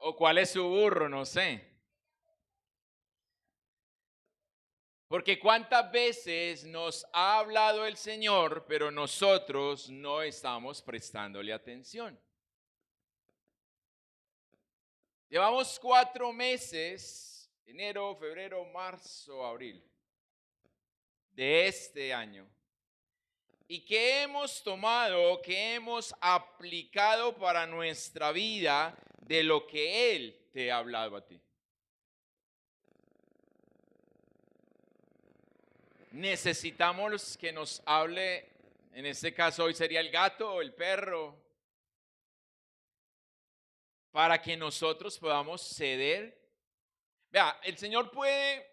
¿O cuál es su burro? No sé. Porque cuántas veces nos ha hablado el Señor, pero nosotros no estamos prestándole atención. Llevamos 4 meses, enero, febrero, marzo, abril, de este año. ¿Y qué hemos tomado, qué hemos aplicado para nuestra vida de lo que Él te ha hablado a ti? Necesitamos que nos hable, en este caso hoy sería el gato o el perro, para que nosotros podamos ceder. Vea, el Señor puede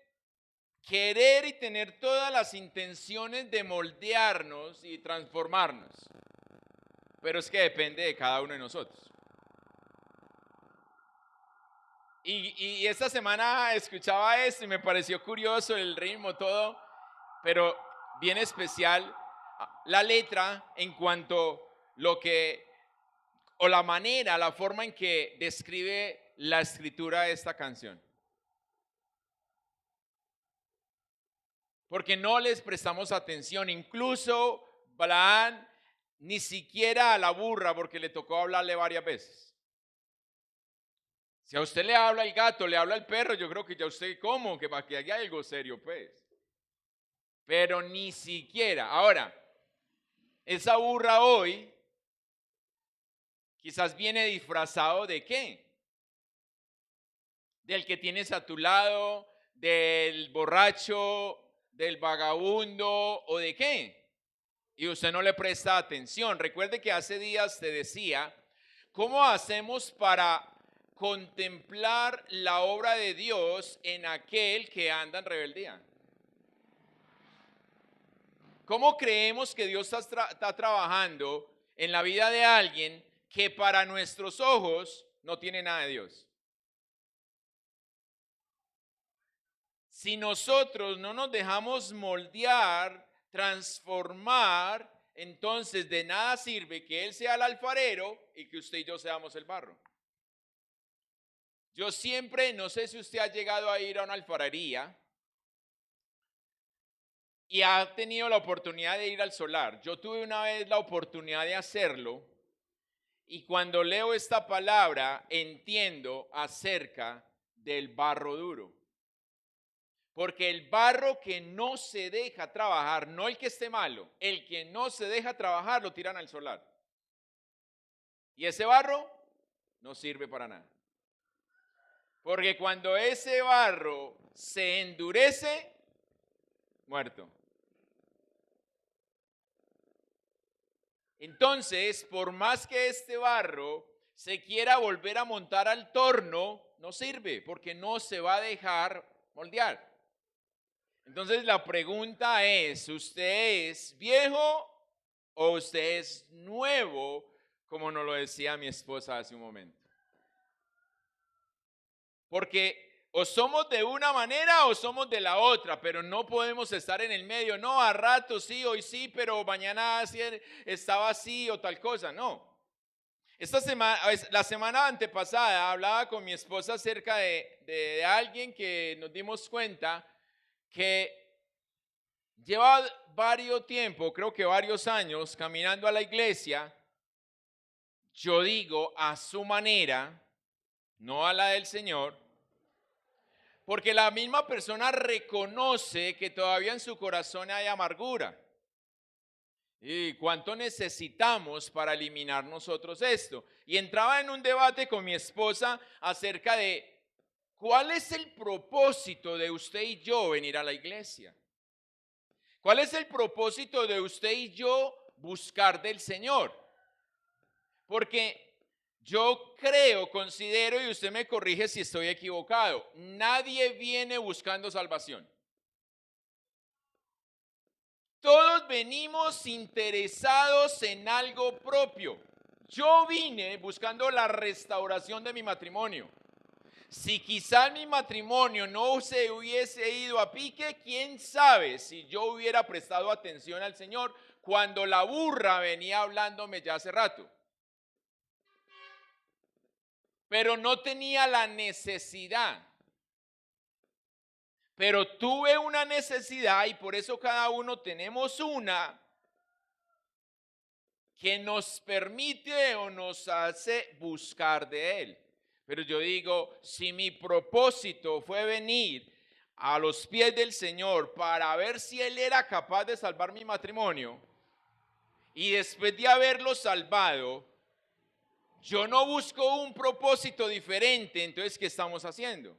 querer y tener todas las intenciones de moldearnos y transformarnos, pero es que depende de cada uno de nosotros. Y esta semana escuchaba esto y me pareció curioso el ritmo, todo, pero bien especial la letra en cuanto lo que, o la manera, la forma en que describe la escritura de esta canción. Porque no les prestamos atención, incluso Balaán ni siquiera a la burra, porque le tocó hablarle varias veces. Si a usted le habla el gato, le habla el perro, yo creo que ya usted como, que para que haya algo serio, pues. Pero ni siquiera. Ahora, esa burra hoy quizás viene disfrazado de qué? Del que tienes a tu lado, del borracho, del vagabundo o de qué. Y usted no le presta atención. Recuerde que hace días te decía, ¿cómo hacemos para contemplar la obra de Dios en aquel que anda en rebeldía? ¿Cómo creemos que Dios está trabajando en la vida de alguien que para nuestros ojos no tiene nada de Dios? Si nosotros no nos dejamos moldear, transformar, entonces de nada sirve que Él sea el alfarero y que usted y yo seamos el barro. Yo siempre, no sé si usted ha llegado a ir a una alfarería y ha tenido la oportunidad de ir al solar. Yo tuve una vez la oportunidad de hacerlo y cuando leo esta palabra entiendo acerca del barro duro. Porque el barro que no se deja trabajar, no el que esté malo, el que no se deja trabajar lo tiran al solar. Y ese barro no sirve para nada. Porque cuando ese barro se endurece, muerto. Entonces, por más que este barro se quiera volver a montar al torno, no sirve porque no se va a dejar moldear. Entonces la pregunta es, ¿usted es viejo o usted es nuevo? Como nos lo decía mi esposa hace un momento. Porque o somos de una manera o somos de la otra, pero no podemos estar en el medio. No, a rato sí, hoy sí, pero mañana estaba así o tal cosa. No. Esta semana, la semana antepasada hablaba con mi esposa acerca de alguien que nos dimos cuenta que lleva varios tiempo, creo que varios años, caminando a la iglesia, yo digo a su manera, no a la del Señor, porque la misma persona reconoce que todavía en su corazón hay amargura. ¿Y cuánto necesitamos para eliminar nosotros esto? Y entraba en un debate con mi esposa acerca de cuál es el propósito de usted y yo venir a la iglesia. ¿Cuál es el propósito de usted y yo buscar del Señor? Porque yo creo, considero, y usted me corrige si estoy equivocado, nadie viene buscando salvación. Todos venimos interesados en algo propio. Yo vine buscando la restauración de mi matrimonio. Si quizá mi matrimonio no se hubiese ido a pique, quién sabe si yo hubiera prestado atención al Señor cuando la burra venía hablándome ya hace rato. pero no tenía la necesidad. Pero tuve una necesidad y por eso cada uno tenemos una que nos permite o nos hace buscar de Él. Pero yo digo, si mi propósito fue venir a los pies del Señor para ver si Él era capaz de salvar mi matrimonio, y después de haberlo salvado, yo no busco un propósito diferente, entonces, ¿qué estamos haciendo?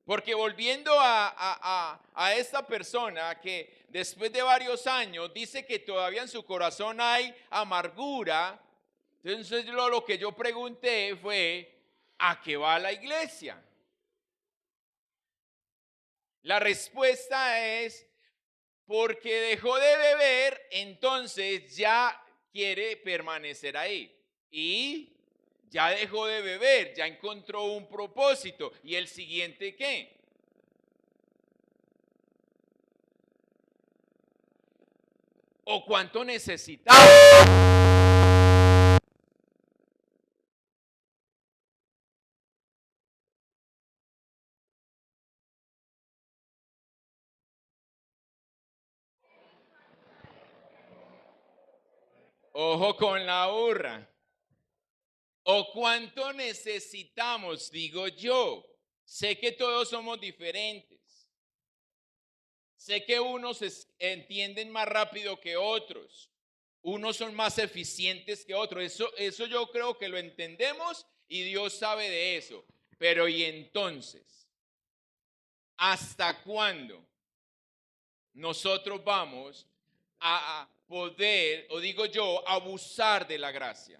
Porque volviendo a esta persona que después de varios años dice que todavía en su corazón hay amargura, entonces lo que yo pregunté fue, ¿a qué va la iglesia? La respuesta es, porque dejó de beber, entonces ya quiere permanecer ahí. Y ya dejó de beber, ya encontró un propósito. ¿Y el siguiente qué? ¿O cuánto necesitamos? Ojo con la burra. ¿O cuánto necesitamos? Digo yo. Sé que todos somos diferentes. Sé que unos entienden más rápido que otros. Unos son más eficientes que otros. Eso yo creo que lo entendemos y Dios sabe de eso. Pero ¿y entonces? ¿Hasta cuándo nosotros vamos a poder, o digo yo, abusar de la gracia?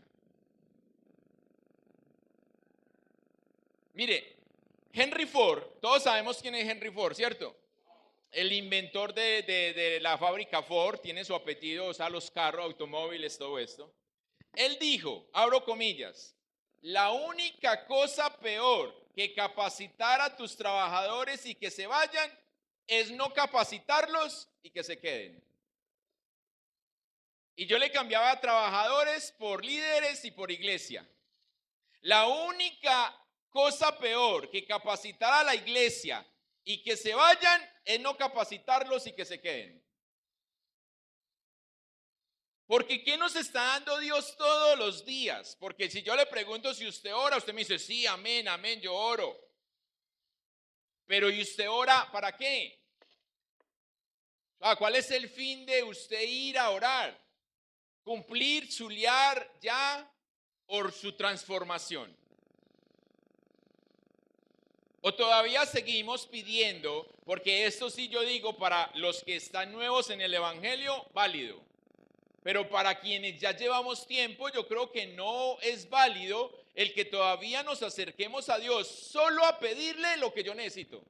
Mire, Henry Ford, todos sabemos quién es Henry Ford, ¿cierto? El inventor de la fábrica Ford, tiene su apellido, o sea, los carros, automóviles, todo esto. Él dijo, abro comillas, la única cosa peor que capacitar a tus trabajadores y que se vayan es no capacitarlos y que se queden. Y yo le cambiaba a trabajadores por líderes y por iglesia. La única cosa peor que capacitar a la iglesia y que se vayan es no capacitarlos y que se queden. Porque ¿qué nos está dando Dios todos los días? Porque si yo le pregunto si usted ora, usted me dice, sí, amén, amén, yo oro. Pero ¿y usted ora para qué? ¿Cuál es el fin de usted ir a orar? ¿Cumplir su liar ya o su transformación? ¿O todavía seguimos pidiendo? Porque esto sí yo digo para los que están nuevos en el Evangelio, válido. Pero para quienes ya llevamos tiempo, yo creo que no es válido el que todavía nos acerquemos a Dios solo a pedirle lo que yo necesito.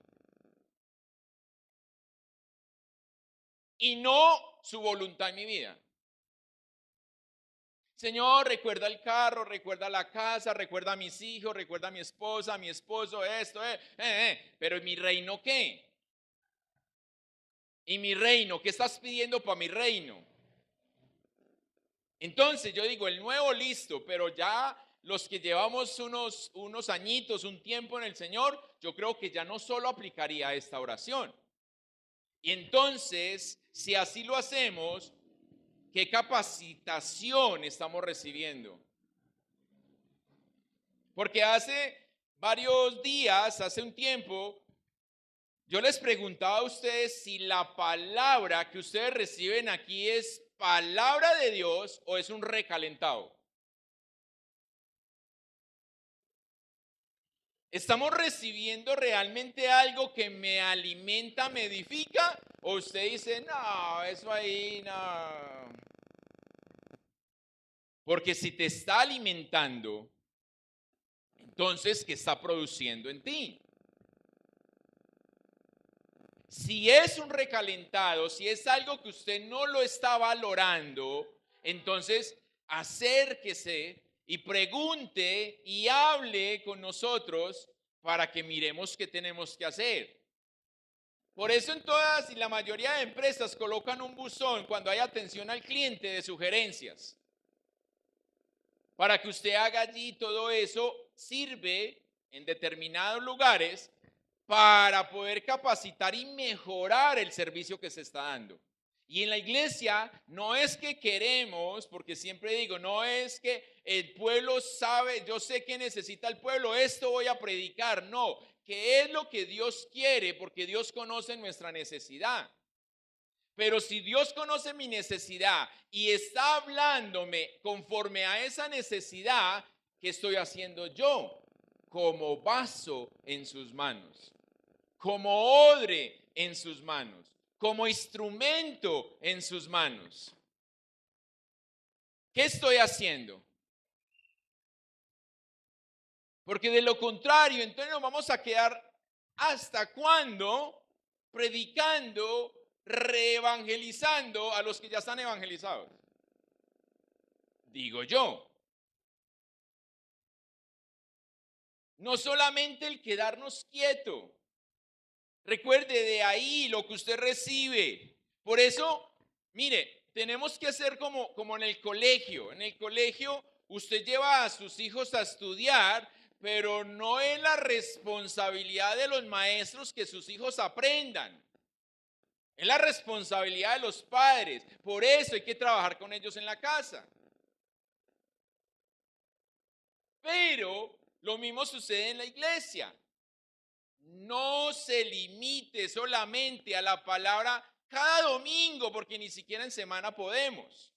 Y no su voluntad en mi vida. Señor, recuerda el carro, recuerda la casa, recuerda a mis hijos, recuerda a mi esposa, a mi esposo, esto, pero ¿y mi reino qué? ¿Y mi reino? ¿Qué estás pidiendo para mi reino? Entonces yo digo, el nuevo listo, pero ya los que llevamos unos añitos, un tiempo en el Señor, yo creo que ya no solo aplicaría esta oración. Y entonces, si así lo hacemos, ¿qué capacitación estamos recibiendo? Porque hace varios días, hace un tiempo, yo les preguntaba a ustedes si la palabra que ustedes reciben aquí es palabra de Dios o es un recalentado. ¿Estamos recibiendo realmente algo que me alimenta, me edifica? ¿O usted dice, no, eso ahí no? Porque si te está alimentando, entonces, ¿qué está produciendo en ti? Si es un recalentado, si es algo que usted no lo está valorando, entonces acérquese y pregunte y hable con nosotros para que miremos qué tenemos que hacer. Por eso en todas y la mayoría de empresas colocan un buzón cuando hay atención al cliente de sugerencias. para que usted haga allí todo eso, sirve en determinados lugares para poder capacitar y mejorar el servicio que se está dando. Y en la iglesia no es que queremos, porque siempre digo, no es que el pueblo sabe, yo sé que necesita el pueblo, esto voy a predicar, no, que es lo que Dios quiere, porque Dios conoce nuestra necesidad. Pero si Dios conoce mi necesidad y está hablándome conforme a esa necesidad, ¿qué estoy haciendo yo? Como vaso en sus manos, como odre en sus manos, como instrumento en sus manos. ¿Qué estoy haciendo? Porque de lo contrario, entonces nos vamos a quedar hasta cuándo predicando, reevangelizando a los que ya están evangelizados. Digo yo. No solamente el quedarnos quieto. Recuerde de ahí lo que usted recibe. Por eso, mire, tenemos que hacer como en el colegio. En el colegio usted lleva a sus hijos a estudiar, pero no es la responsabilidad de los maestros que sus hijos aprendan. Es la responsabilidad de los padres. Por eso hay que trabajar con ellos en la casa. Pero lo mismo sucede en la iglesia. No se limite solamente a la palabra cada domingo, porque ni siquiera en semana podemos.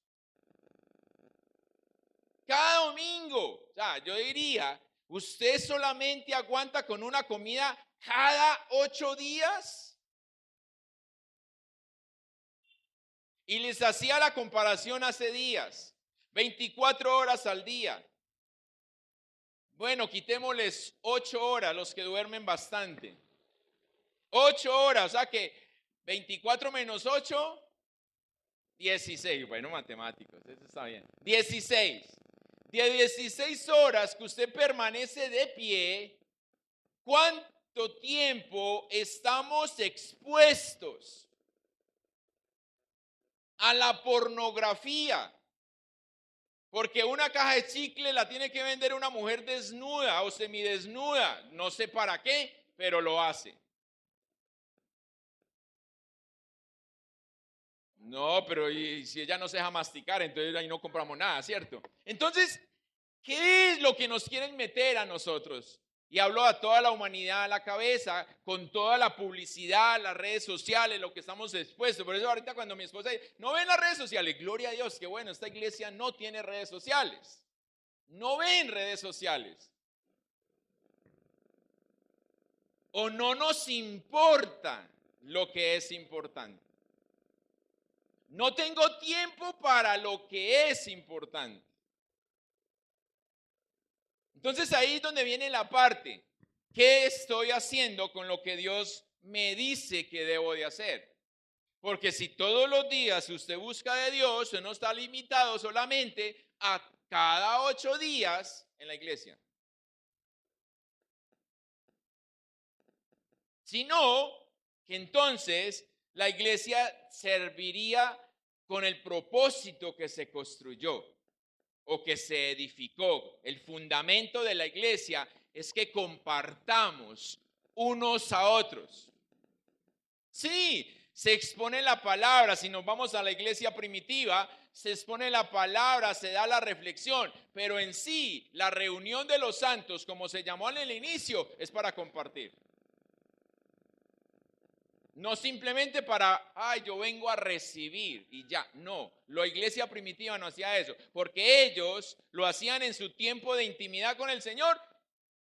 Cada domingo, o sea, yo diría, ¿usted solamente aguanta con una comida cada 8 días? Y les hacía la comparación hace días, 24 horas al día. Bueno, quitémosles 8 horas, los que duermen bastante. 8 horas, o sea que 24 menos 8, 16. Bueno, matemáticos, eso está bien. 16. De 16 horas que usted permanece de pie, ¿cuánto tiempo estamos expuestos a la pornografía? Porque una caja de chicle la tiene que vender una mujer desnuda o semidesnuda. No sé para qué, pero lo hace. No, pero y si ella no se deja masticar, entonces ahí no compramos nada, ¿cierto? Entonces, ¿qué es lo que nos quieren meter a nosotros? Y hablo a toda la humanidad a la cabeza, con toda la publicidad, las redes sociales, lo que estamos expuestos. Por eso ahorita cuando mi esposa dice, no ven las redes sociales, gloria a Dios, que bueno, esta iglesia no tiene redes sociales. No ven redes sociales. O no nos importa lo que es importante. No tengo tiempo para lo que es importante. Entonces ahí es donde viene la parte. ¿Qué estoy haciendo con lo que Dios me dice que debo de hacer? Porque si todos los días usted busca de Dios, usted no está limitado solamente a cada 8 días en la iglesia. Sino que entonces la iglesia serviría con el propósito que se construyó o que se edificó. El fundamento de la iglesia es que compartamos unos a otros. Sí, se expone la palabra. Si nos vamos a la iglesia primitiva, se expone la palabra, se da la reflexión, pero en sí, la reunión de los santos, como se llamó en el inicio, es para compartir. No simplemente para, ay, yo vengo a recibir y ya. No, la iglesia primitiva no hacía eso, porque ellos lo hacían en su tiempo de intimidad con el Señor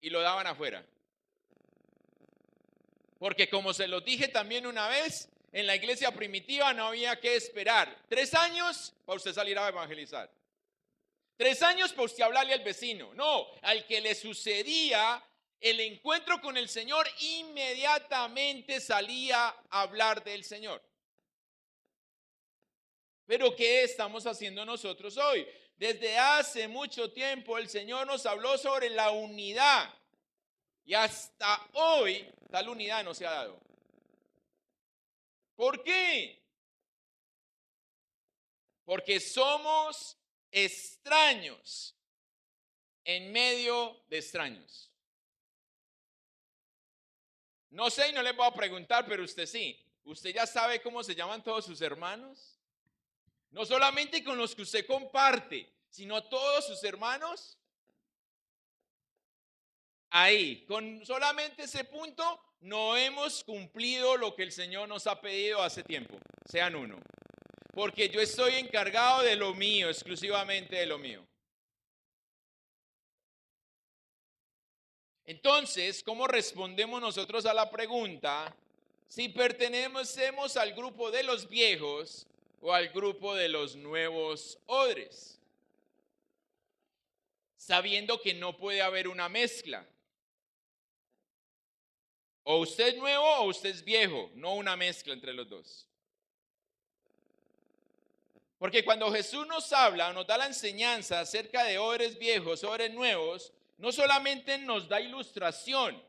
y lo daban afuera. Porque como se los dije también una vez, en la iglesia primitiva no había que esperar 3 años para usted salir a evangelizar. 3 años para usted hablarle al vecino. No, al que le sucedía el encuentro con el Señor, inmediatamente salía a hablar del Señor. Pero ¿qué estamos haciendo nosotros hoy? Desde hace mucho tiempo el Señor nos habló sobre la unidad. Y hasta hoy tal unidad no se ha dado. ¿Por qué? Porque somos extraños en medio de extraños. No sé y no les voy a preguntar, pero usted sí. ¿Usted ya sabe cómo se llaman todos sus hermanos? No solamente con los que usted comparte, sino todos sus hermanos. Ahí, con solamente ese punto, no hemos cumplido lo que el Señor nos ha pedido hace tiempo. Sean uno. Porque yo estoy encargado de lo mío, exclusivamente de lo mío. Entonces, ¿cómo respondemos nosotros a la pregunta si pertenecemos al grupo de los viejos o al grupo de los nuevos odres? Sabiendo que no puede haber una mezcla. O usted es nuevo o usted es viejo, no una mezcla entre los dos. Porque cuando Jesús nos habla, nos da la enseñanza acerca de odres viejos, odres nuevos, no solamente nos da ilustración,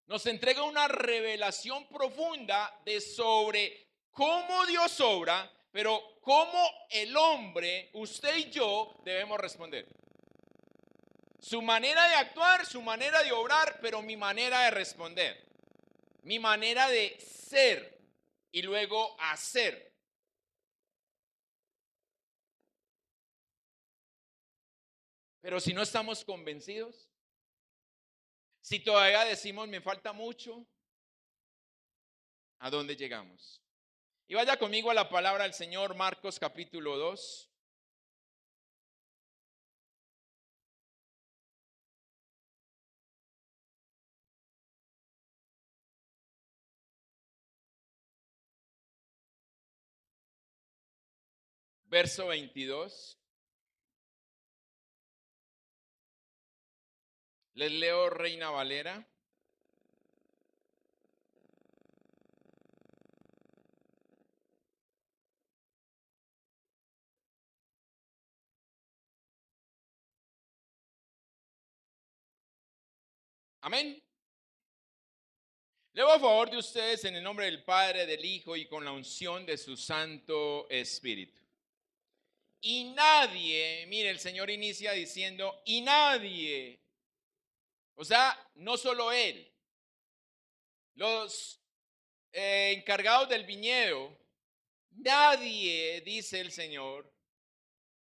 nos entrega una revelación profunda de sobre cómo Dios obra, pero cómo el hombre, usted y yo, debemos responder. Su manera de actuar, su manera de obrar, pero mi manera de responder. Mi manera de ser y luego hacer. Pero si no estamos convencidos, si todavía decimos me falta mucho, ¿a dónde llegamos? Y vaya conmigo a la palabra del Señor, Marcos capítulo 2. Verso 22. Les leo Reina Valera. Amén. Leo a favor de ustedes en el nombre del Padre, del Hijo y con la unción de su Santo Espíritu. Y nadie, mire, el Señor inicia diciendo, y nadie, o sea, no solo Él, los encargados del viñedo, nadie, dice el Señor,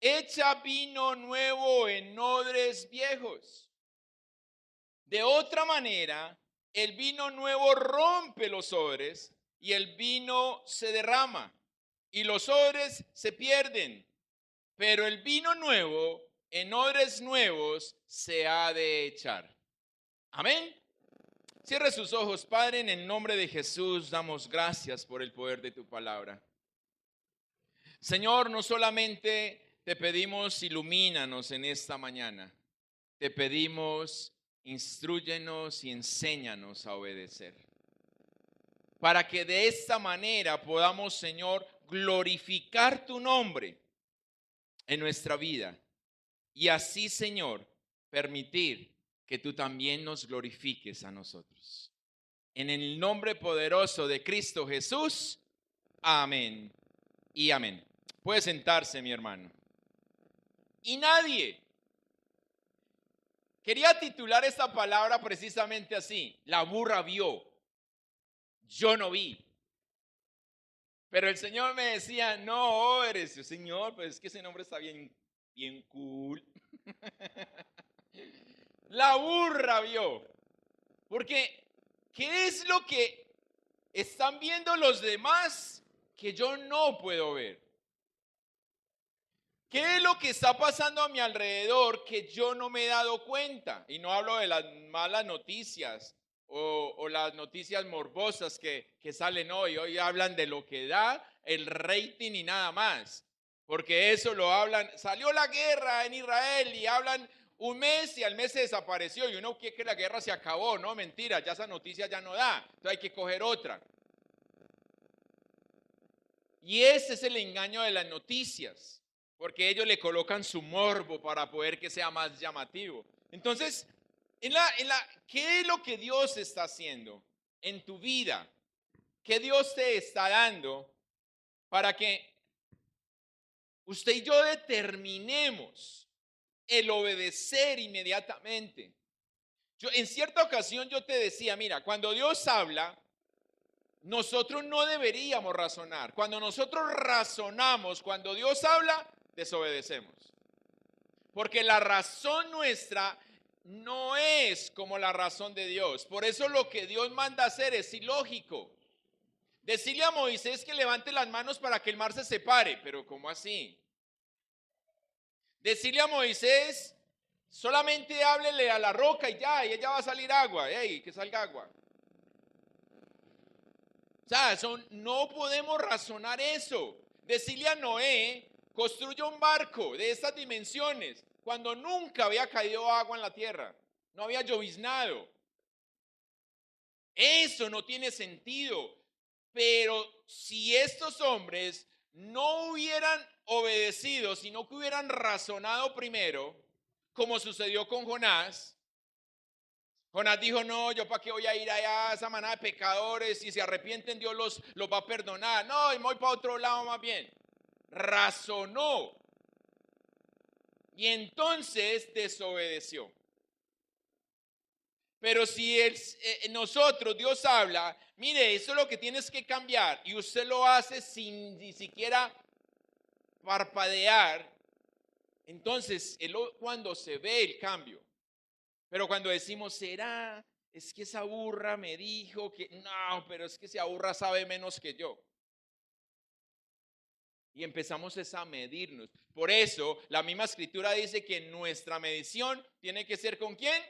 echa vino nuevo en odres viejos. De otra manera, el vino nuevo rompe los odres y el vino se derrama y los odres se pierden. Pero el vino nuevo en odres nuevos se ha de echar. Amén. Cierre sus ojos, Padre, en el nombre de Jesús damos gracias por el poder de tu palabra. Señor, no solamente te pedimos ilumínanos en esta mañana, te pedimos instrúyenos y enséñanos a obedecer. Para que de esta manera podamos, Señor, glorificar tu nombre en nuestra vida. Y así, Señor, permitir que tú también nos glorifiques a nosotros. En el nombre poderoso de Cristo Jesús, amén y amén. Puede sentarse, mi hermano. Y nadie. Quería titular esta palabra precisamente así. La burra vio. Yo no vi. Pero el Señor me decía, no, eres el Señor, pues es que ese nombre está bien, bien cool. La burra vio. Porque, ¿qué es lo que están viendo los demás que yo no puedo ver? ¿Qué es lo que está pasando a mi alrededor que yo no me he dado cuenta? Y no hablo de las malas noticias o las noticias morbosas que salen hoy. Hoy hablan de lo que da el rating y nada más. Porque eso lo hablan. Salió la guerra en Israel y hablan un mes y al mes se desapareció. Y uno quiere que la guerra se acabó. No, mentira, ya esa noticia ya no da. Entonces hay que coger otra. Y ese es el engaño de las noticias. Porque ellos le colocan su morbo para poder que sea más llamativo. Entonces, ¿qué es lo que Dios está haciendo en tu vida? ¿Qué Dios te está dando para que usted y yo determinemos el obedecer inmediatamente. En cierta ocasión yo te decía, mira, cuando Dios habla, nosotros no deberíamos razonar. Cuando nosotros razonamos, cuando Dios habla, desobedecemos. Porque la razón nuestra no es como la razón de Dios. Por eso lo que Dios manda hacer es ilógico. Decirle a Moisés que levante las manos para que el mar se separe, pero ¿cómo así? Decirle a Moisés, solamente háblele a la roca y ya, y ella va a salir agua, que salga agua. O sea, no podemos razonar eso. Decirle a Noé, construya un barco de estas dimensiones, cuando nunca había caído agua en la tierra, no había lloviznado. Eso no tiene sentido. Pero si estos hombres no hubieran obedecido, sino que hubieran razonado primero, como sucedió con Jonás, Jonás dijo, no, yo para qué voy a ir allá a esa manada de pecadores, si se arrepienten Dios los va a perdonar. No, y voy para otro lado más bien. Razonó y entonces desobedeció. Pero si nosotros, Dios habla, mire, eso es lo que tienes que cambiar, y usted lo hace sin ni siquiera parpadear, entonces cuando se ve el cambio. Pero cuando decimos, ¿será? Es que esa burra me dijo que no, pero es que esa burra sabe menos que yo. Y empezamos a medirnos. Por eso la misma escritura dice que nuestra medición tiene que ser ¿con quién?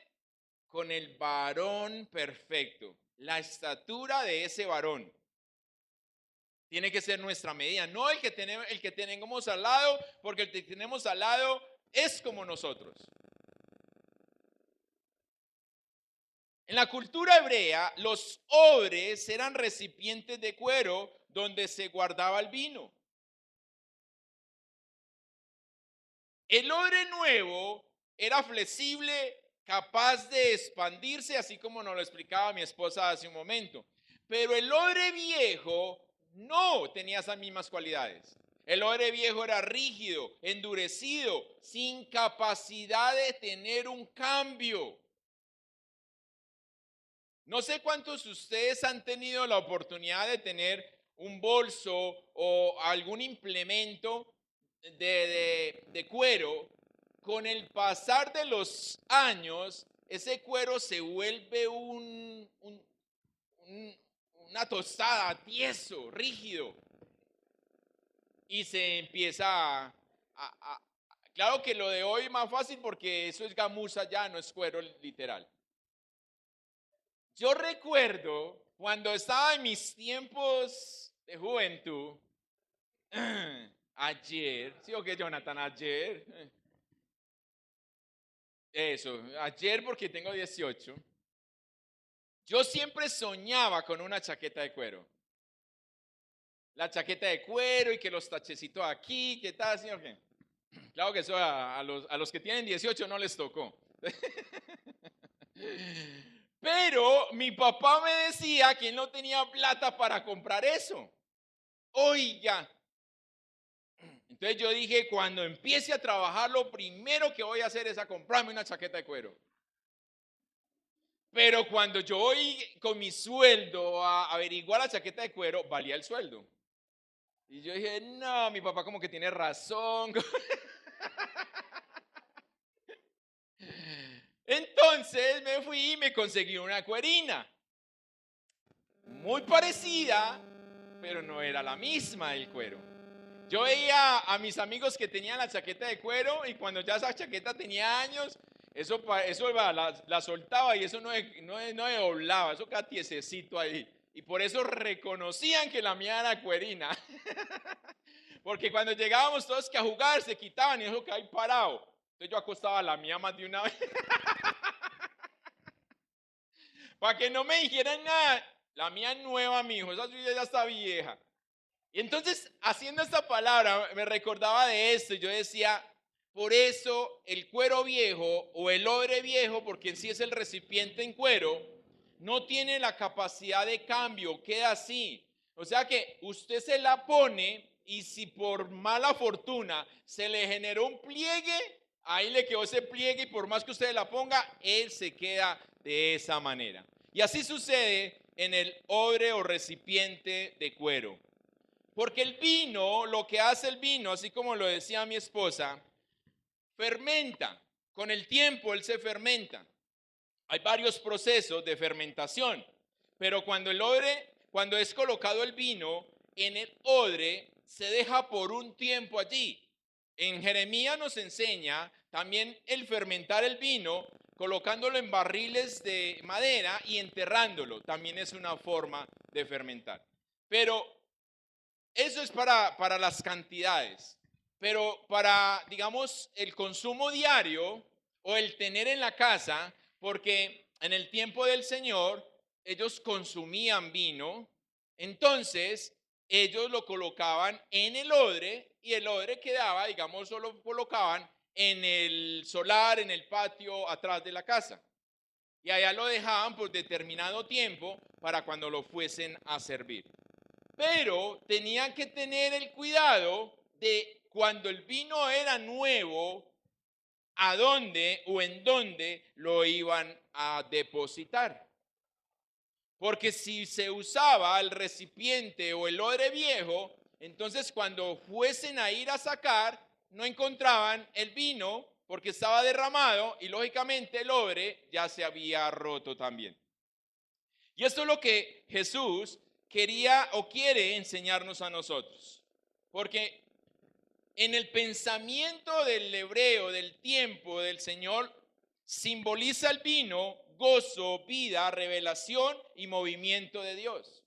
Con el varón perfecto. La estatura de ese varón tiene que ser nuestra medida, no el que tenemos al lado, porque el que tenemos al lado es como nosotros. En la cultura hebrea, los odres eran recipientes de cuero donde se guardaba el vino. El odre nuevo era flexible, capaz de expandirse, así como nos lo explicaba mi esposa hace un momento. Pero el odre viejo no tenía esas mismas cualidades. El odre viejo era rígido, endurecido, sin capacidad de tener un cambio. No sé cuántos de ustedes han tenido la oportunidad de tener un bolso o algún implemento de cuero. Con el pasar de los años, ese cuero se vuelve una tostada, tieso, rígido. Y se empieza claro que lo de hoy es más fácil porque eso es gamuza ya, no es cuero literal. Yo recuerdo cuando estaba en mis tiempos de juventud, ayer, ¿sí o qué, Jonathan? Ayer, ayer porque tengo 18, yo siempre soñaba con una chaqueta de cuero. La chaqueta de cuero y que los tachecitos aquí, ¿qué tal, señor? Claro que eso a los que tienen 18 no les tocó. Pero mi papá me decía que él no tenía plata para comprar eso. Oiga. Entonces yo dije, cuando empiece a trabajar, lo primero que voy a hacer es a comprarme una chaqueta de cuero. Pero cuando yo voy con mi sueldo a averiguar la chaqueta de cuero, valía el sueldo. Y yo dije, no, mi papá como que tiene razón. Entonces me fui y me conseguí una cuerina. Muy parecida, pero no era la misma del cuero. Yo veía a mis amigos que tenían la chaqueta de cuero y cuando ya esa chaqueta tenía años, eso la soltaba y eso no doblaba, eso quedaba tiesecito ahí. Y por eso reconocían que la mía era cuerina. Porque cuando llegábamos todos que a jugar se quitaban y eso quedaba ahí parado. Entonces yo acostaba la mía más de una vez. Para que no me dijeran nada. La mía nueva, mi hijo, esa suya ya está vieja. Y entonces, haciendo esta palabra, me recordaba de esto. Yo decía, por eso el cuero viejo o el odre viejo, porque en sí es el recipiente en cuero, no tiene la capacidad de cambio, queda así. O sea que usted se la pone y si por mala fortuna se le generó un pliegue, Ahí le quedó ese pliegue y por más que usted la ponga, él se queda de esa manera. Y así sucede en el odre o recipiente de cuero. Porque el vino, lo que hace el vino, así como lo decía mi esposa, fermenta. Con el tiempo él se fermenta. Hay varios procesos de fermentación, pero cuando es colocado el vino en el odre, se deja por un tiempo allí. En Jeremías nos enseña también el fermentar el vino, colocándolo en barriles de madera y enterrándolo. También es una forma de fermentar. Pero eso es para las cantidades. Pero para, digamos, el consumo diario o el tener en la casa, porque en el tiempo del Señor ellos consumían vino, entonces ellos lo colocaban en el odre y el odre quedaba, digamos, solo colocaban en el solar, en el patio atrás de la casa. Y allá lo dejaban por determinado tiempo para cuando lo fuesen a servir. Pero tenían que tener el cuidado de cuando el vino era nuevo, a dónde o en dónde lo iban a depositar. Porque si se usaba el recipiente o el odre viejo, entonces cuando fuesen a ir a sacar, no encontraban el vino porque estaba derramado y lógicamente el odre ya se había roto también. Y esto es lo que Jesús quería o quiere enseñarnos a nosotros. Porque en el pensamiento del hebreo, del tiempo del Señor, simboliza el vino, gozo, vida, revelación y movimiento de Dios.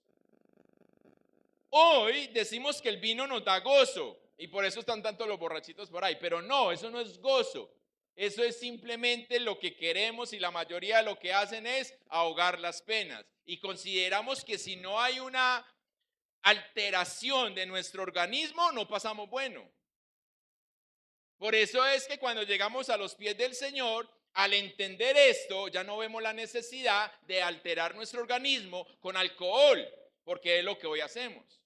Hoy decimos que el vino nos da gozo y por eso están tanto los borrachitos por ahí, pero no, eso no es gozo. Eso es simplemente lo que queremos y la mayoría de lo que hacen es ahogar las penas. Y consideramos que si no hay una alteración de nuestro organismo, no pasamos bueno. Por eso es que cuando llegamos a los pies del Señor, al entender esto, ya no vemos la necesidad de alterar nuestro organismo con alcohol, porque es lo que hoy hacemos.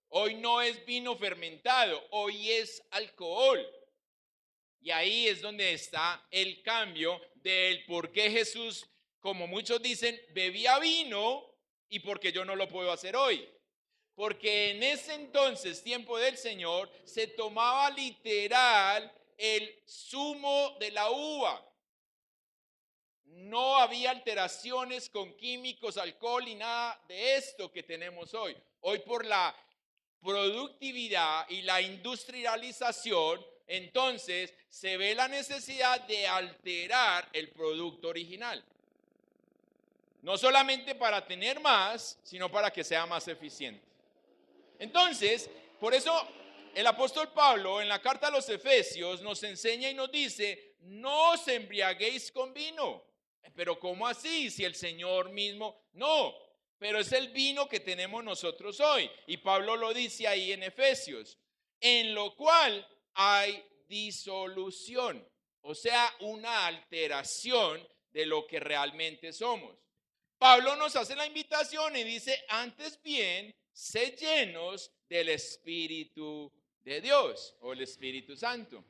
Hoy no es vino fermentado, hoy es alcohol. Y ahí es donde está el cambio del por qué Jesús, como muchos dicen, bebía vino y porque yo no lo puedo hacer hoy. Porque en ese entonces, tiempo del Señor, se tomaba literal el zumo de la uva. No había alteraciones con químicos, alcohol y nada de esto que tenemos hoy. Hoy por la productividad y la industrialización, entonces se ve la necesidad de alterar el producto original. No solamente para tener más, sino para que sea más eficiente. Entonces, por eso el apóstol Pablo en la carta a los Efesios nos enseña y nos dice, no os embriaguéis con vino. Pero ¿cómo así? Si el Señor mismo, no, pero es el vino que tenemos nosotros hoy. Y Pablo lo dice ahí en Efesios, en lo cual hay disolución, o sea, una alteración de lo que realmente somos. Pablo nos hace la invitación y dice, antes bien, sé llenos del Espíritu de Dios o el Espíritu Santo,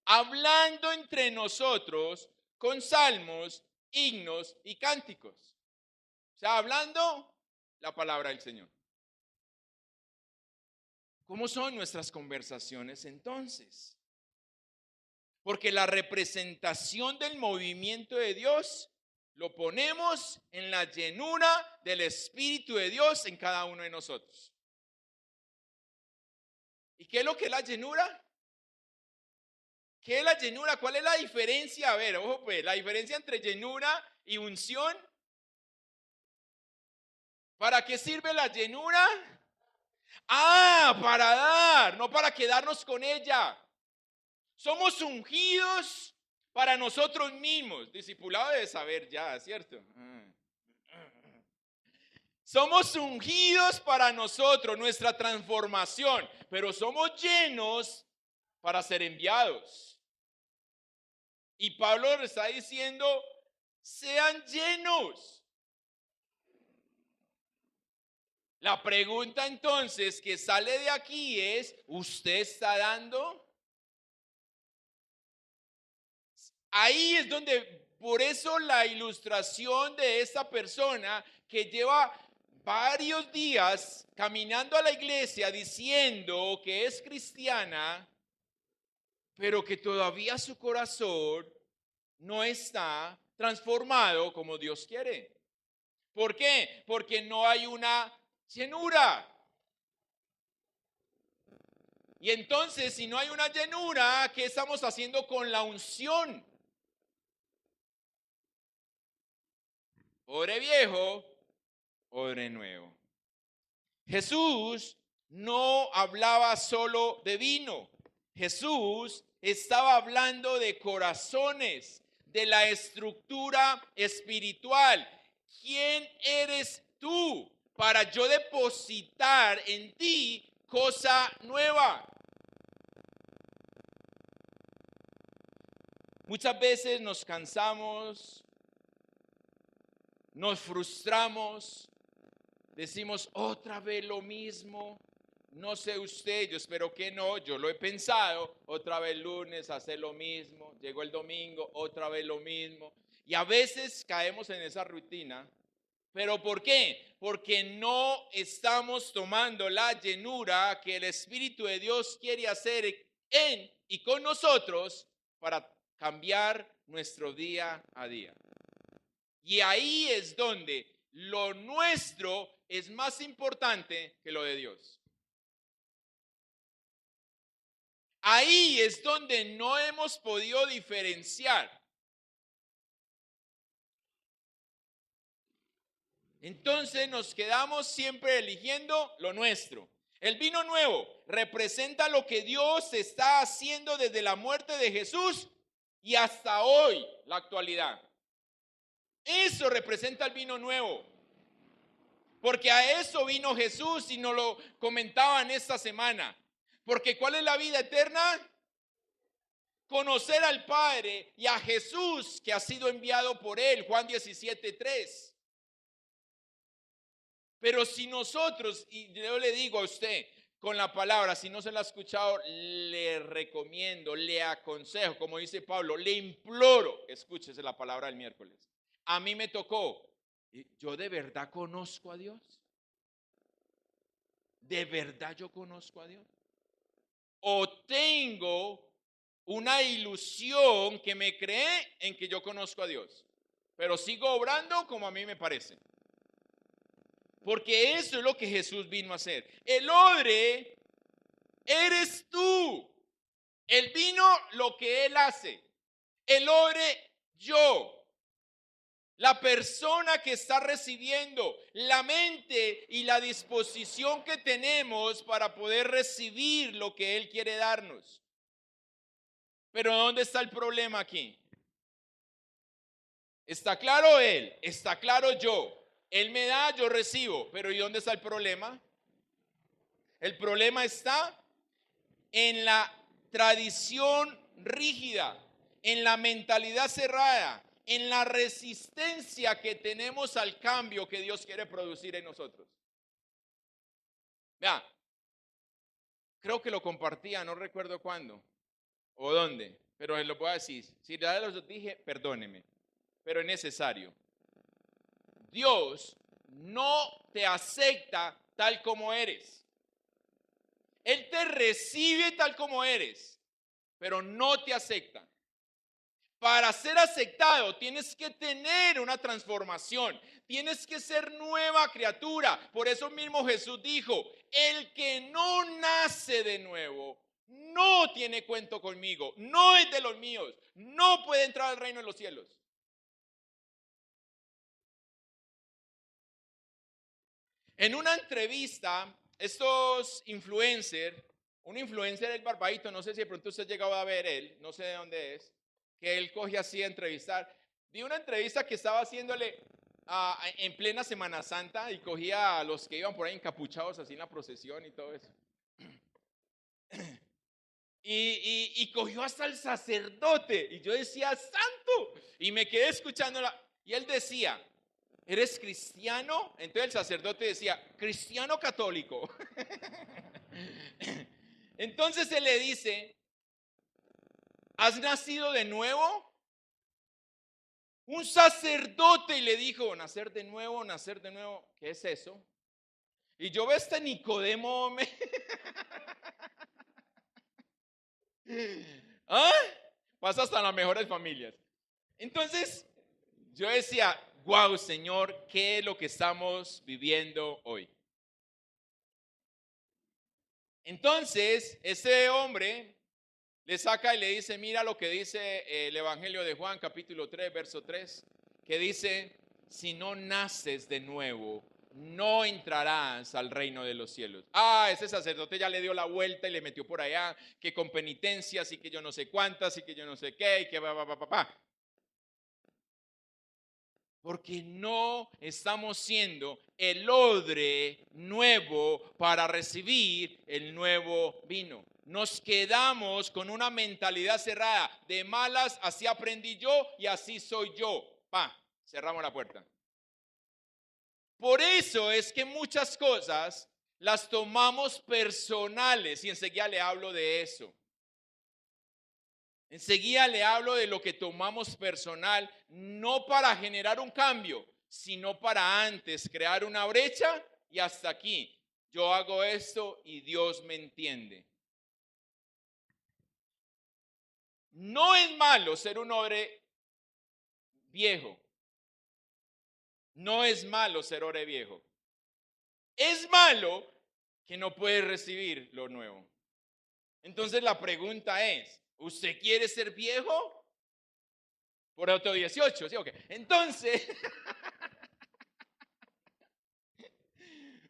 hablando entre nosotros con salmos, himnos y cánticos. O sea, hablando la palabra del Señor. ¿Cómo son nuestras conversaciones entonces? Porque la representación del movimiento de Dios lo ponemos en la llenura del Espíritu de Dios en cada uno de nosotros. ¿Y qué es lo que es la llenura? ¿Qué es la llenura? ¿Cuál es la diferencia? A ver, ojo pues, la diferencia entre llenura y unción. ¿Para qué sirve la llenura? Ah, para dar, no para quedarnos con ella. Somos ungidos para nosotros mismos. Discipulado debe saber ya, ¿cierto? Somos ungidos para nosotros, nuestra transformación, pero somos llenos para ser enviados. Y Pablo le está diciendo, sean llenos. La pregunta entonces que sale de aquí es, ¿usted está dando? Ahí es donde, por eso la ilustración de esta persona que lleva varios días caminando a la iglesia diciendo que es cristiana, pero que todavía su corazón no está transformado como Dios quiere. ¿Por qué? Porque no hay una llenura. Y entonces, si no hay una llenura, ¿qué estamos haciendo con la unción? Odre viejo, odre nuevo. Jesús no hablaba solo de vino. Jesús estaba hablando de corazones, de la estructura espiritual. ¿Quién eres tú para yo depositar en ti cosa nueva? Muchas veces nos cansamos, nos frustramos, decimos otra vez lo mismo. No sé usted, yo espero que no, yo lo he pensado, otra vez lunes hacer lo mismo, llegó el domingo, otra vez lo mismo. Y a veces caemos en esa rutina. ¿Pero por qué? Porque no estamos tomando la llenura que el Espíritu de Dios quiere hacer en y con nosotros para cambiar nuestro día a día. Y ahí es donde lo nuestro es más importante que lo de Dios. Ahí es donde no hemos podido diferenciar. Entonces nos quedamos siempre eligiendo lo nuestro. El vino nuevo representa lo que Dios está haciendo desde la muerte de Jesús y hasta hoy, la actualidad. Eso representa el vino nuevo. Porque a eso vino Jesús y nos lo comentaban esta semana. Porque ¿cuál es la vida eterna? Conocer al Padre y a Jesús que ha sido enviado por él. Juan 17:3. Pero si nosotros, y yo le digo a usted con la palabra, si no se la ha escuchado, le recomiendo, le aconsejo, como dice Pablo, le imploro, escúchese la palabra del miércoles. A mí me tocó, ¿yo de verdad conozco a Dios? ¿De verdad yo conozco a Dios? ¿O tengo una ilusión que me cree en que yo conozco a Dios? Pero sigo obrando como a mí me parece. Porque eso es lo que Jesús vino a hacer. El odre eres tú. El vino lo que Él hace. El odre yo. La persona que está recibiendo, la mente y la disposición que tenemos para poder recibir lo que Él quiere darnos. Pero ¿dónde está el problema aquí? ¿Está claro Él? ¿Está claro yo? Él me da, yo recibo. Pero ¿y dónde está el problema? El problema está en la tradición rígida, en la mentalidad cerrada, en la resistencia que tenemos al cambio que Dios quiere producir en nosotros. Vea, creo que lo compartía, no recuerdo cuándo o dónde, pero lo voy a decir. Si ya los dije, perdóneme, pero es necesario. Dios no te acepta tal como eres. Él te recibe tal como eres, pero no te acepta. Para ser aceptado tienes que tener una transformación, tienes que ser nueva criatura. Por eso mismo Jesús dijo, el que no nace de nuevo no tiene cuento conmigo, no es de los míos, no puede entrar al reino de los cielos. En una entrevista, estos influencers, un influencer del Barbadito, no sé si de pronto usted ha llegado a ver él, no sé de dónde es, que él coge así a entrevistar. Vi una entrevista que estaba haciéndole en plena Semana Santa y cogía a los que iban por ahí encapuchados así en la procesión y todo eso. Y cogió hasta el sacerdote y yo decía, santo, y me quedé escuchándola y él decía, ¿eres cristiano? Entonces el sacerdote decía, cristiano católico. Entonces él le dice, ¿has nacido de nuevo? Un sacerdote y le dijo, nacer de nuevo, nacer de nuevo. ¿Qué es eso? Y yo veo este Nicodemo, ¿ah? Pasa hasta en las mejores familias. Entonces, yo decía, wow, Señor, ¿qué es lo que estamos viviendo hoy? Entonces, ese hombre le saca y le dice, mira lo que dice el Evangelio de Juan, capítulo 3, verso 3, que dice, si no naces de nuevo, no entrarás al reino de los cielos. Ese sacerdote ya le dio la vuelta y le metió por allá, que con penitencias y que yo no sé cuántas y que yo no sé qué y que pa. Porque no estamos siendo el odre nuevo para recibir el nuevo vino. Nos quedamos con una mentalidad cerrada. De malas, así aprendí yo y así soy yo. Cerramos la puerta. Por eso es que muchas cosas las tomamos personales y enseguida le hablo de eso. Enseguida le hablo de lo que tomamos personal, no para generar un cambio, sino para antes crear una brecha y hasta aquí. Yo hago esto y Dios me entiende. No es malo ser un hombre viejo. No es malo ser hombre viejo. Es malo que no puedes recibir lo nuevo. Entonces la pregunta es, ¿usted quiere ser viejo? Por auto 18, ¿sí o qué? Entonces,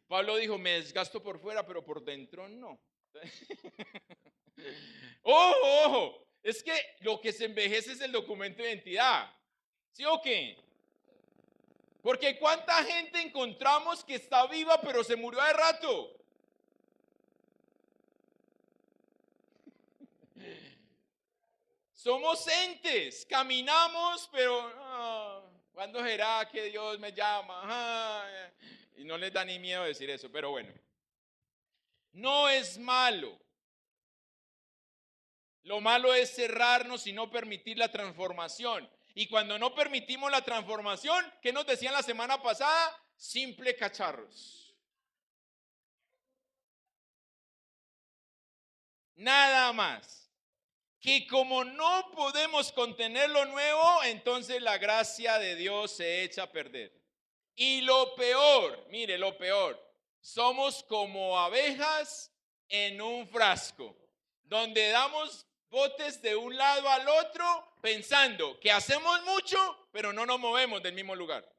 Pablo dijo, me desgasto por fuera, pero por dentro no. Ojo, es que lo que se envejece es el documento de identidad. ¿Sí o qué? Porque cuánta gente encontramos que está viva, pero se murió de rato. Somos entes, caminamos, pero ¿cuándo será que Dios me llama? Y no les da ni miedo decir eso, pero bueno. No es malo. Lo malo es cerrarnos y no permitir la transformación. Y cuando no permitimos la transformación, ¿qué nos decían la semana pasada? Simple cacharros. Nada más. Que como no podemos contener lo nuevo, entonces la gracia de Dios se echa a perder. Y lo peor, mire lo peor, somos como abejas en un frasco, donde damos botes de un lado al otro pensando que hacemos mucho, pero no nos movemos del mismo lugar.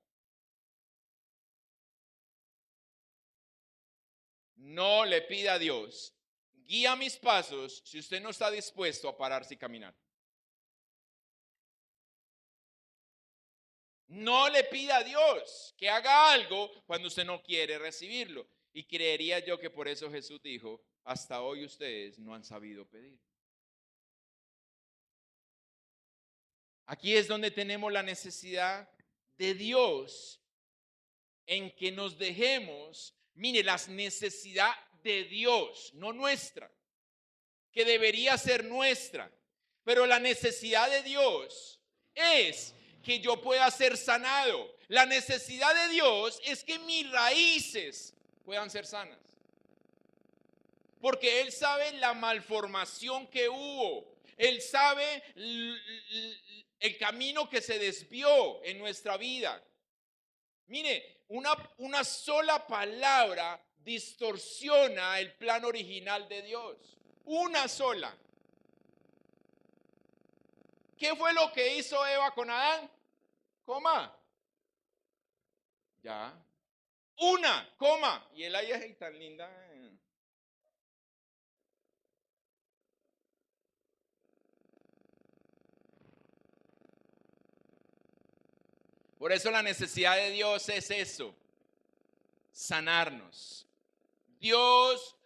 No le pida a Dios, guía mis pasos si usted no está dispuesto a pararse y caminar. No le pida a Dios que haga algo cuando usted no quiere recibirlo. Y creería yo que por eso Jesús dijo, hasta hoy ustedes no han sabido pedir. Aquí es donde tenemos la necesidad de Dios en que nos dejemos, mire, la necesidad de Dios, no nuestra, que debería ser nuestra, pero la necesidad de Dios es que yo pueda ser sanado. La necesidad de Dios es que mis raíces puedan ser sanas. Porque Él sabe la malformación que hubo. Él sabe el camino que se desvió en nuestra vida. Mire, una sola palabra distorsiona el plan original de Dios. Una sola. ¿Qué fue lo que hizo Eva con Adán? Coma. Ya. Una, coma. Y él ahí es tan linda. Por eso la necesidad de Dios es eso, sanarnos. Dios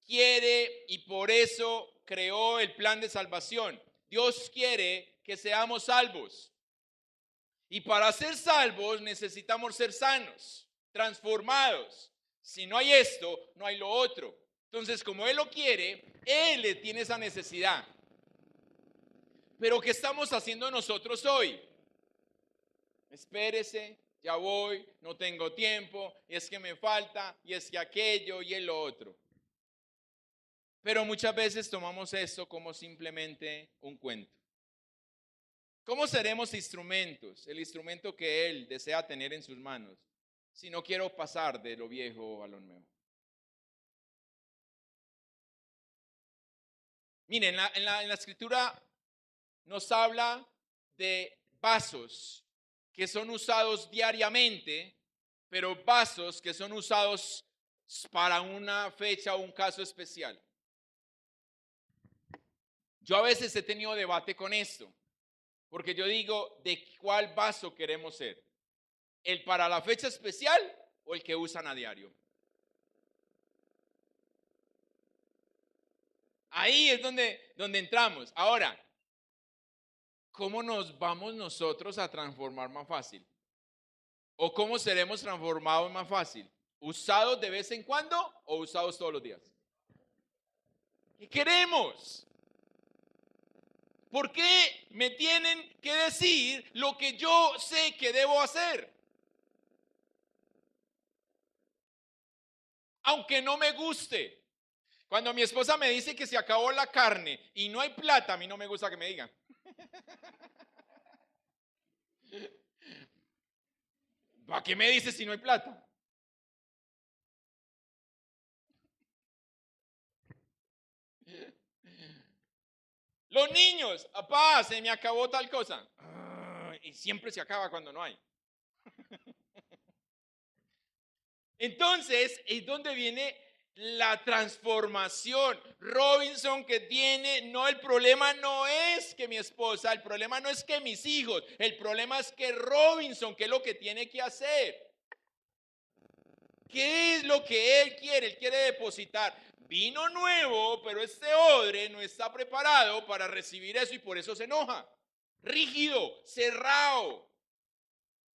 quiere y por eso creó el plan de salvación. Dios quiere que seamos salvos. Y para ser salvos necesitamos ser sanos, transformados. Si no hay esto, no hay lo otro. Entonces, como Él lo quiere, Él tiene esa necesidad. Pero ¿qué estamos haciendo nosotros hoy? Espérese, ya voy, no tengo tiempo, y es que me falta, y es que aquello y el otro. Pero muchas veces tomamos esto como simplemente un cuento. ¿Cómo seremos instrumentos? El instrumento que Él desea tener en sus manos, si no quiero pasar de lo viejo a lo nuevo. Miren, en la escritura nos habla de vasos que son usados diariamente, pero vasos que son usados para una fecha o un caso especial. Yo a veces he tenido debate con esto, porque yo digo, ¿de cuál vaso queremos ser? ¿El para la fecha especial o el que usan a diario? Ahí es donde entramos. Ahora, ¿cómo nos vamos nosotros a transformar más fácil? ¿O cómo seremos transformados más fácil? ¿Usados de vez en cuando o usados todos los días? ¿Qué queremos? ¿Por qué me tienen que decir lo que yo sé que debo hacer? Aunque no me guste. Cuando mi esposa me dice que se acabó la carne y no hay plata, a mí no me gusta que me digan. ¿Para qué me dices si no hay plata? Los niños, papá, se me acabó tal cosa. Y siempre se acaba cuando no hay. Entonces, es donde viene la transformación. Robinson que tiene, no, el problema no es que mi esposa, el problema no es que mis hijos, el problema es que Robinson, ¿qué es lo que tiene que hacer? ¿Qué es lo que él quiere? Él quiere depositar vino nuevo, pero este odre no está preparado para recibir eso y por eso se enoja. Rígido, cerrado,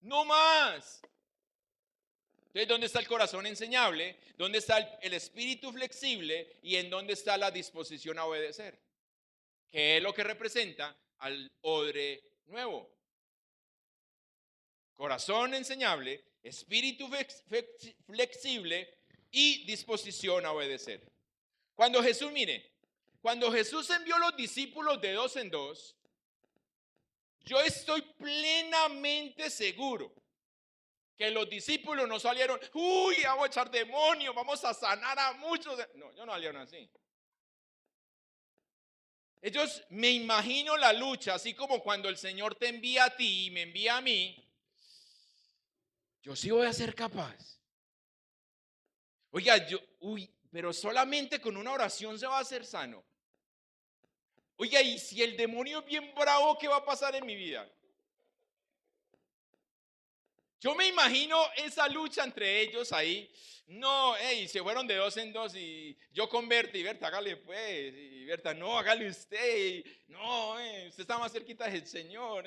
no más. Entonces, ¿dónde está el corazón enseñable? ¿Dónde está el espíritu flexible? ¿Y en dónde está la disposición a obedecer? ¿Qué es lo que representa al odre nuevo? Corazón enseñable, espíritu flexible y disposición a obedecer. Cuando Jesús, mire, cuando Jesús envió los discípulos de dos en dos, yo estoy plenamente seguro que los discípulos no salieron, uy, vamos a echar demonios, vamos a sanar a muchos. No, ellos no salieron así. Ellos, me imagino la lucha, así como cuando el Señor te envía a ti y me envía a mí, yo sí voy a ser capaz. Oiga, pero solamente con una oración se va a hacer sano. Oiga, y si el demonio es bien bravo, ¿qué va a pasar en mi vida? Yo me imagino esa lucha entre ellos ahí. No, se fueron de dos en dos y yo con Berta y Berta, hágale pues. Y Berta, no, hágale usted. Y, no, usted está más cerquita del Señor.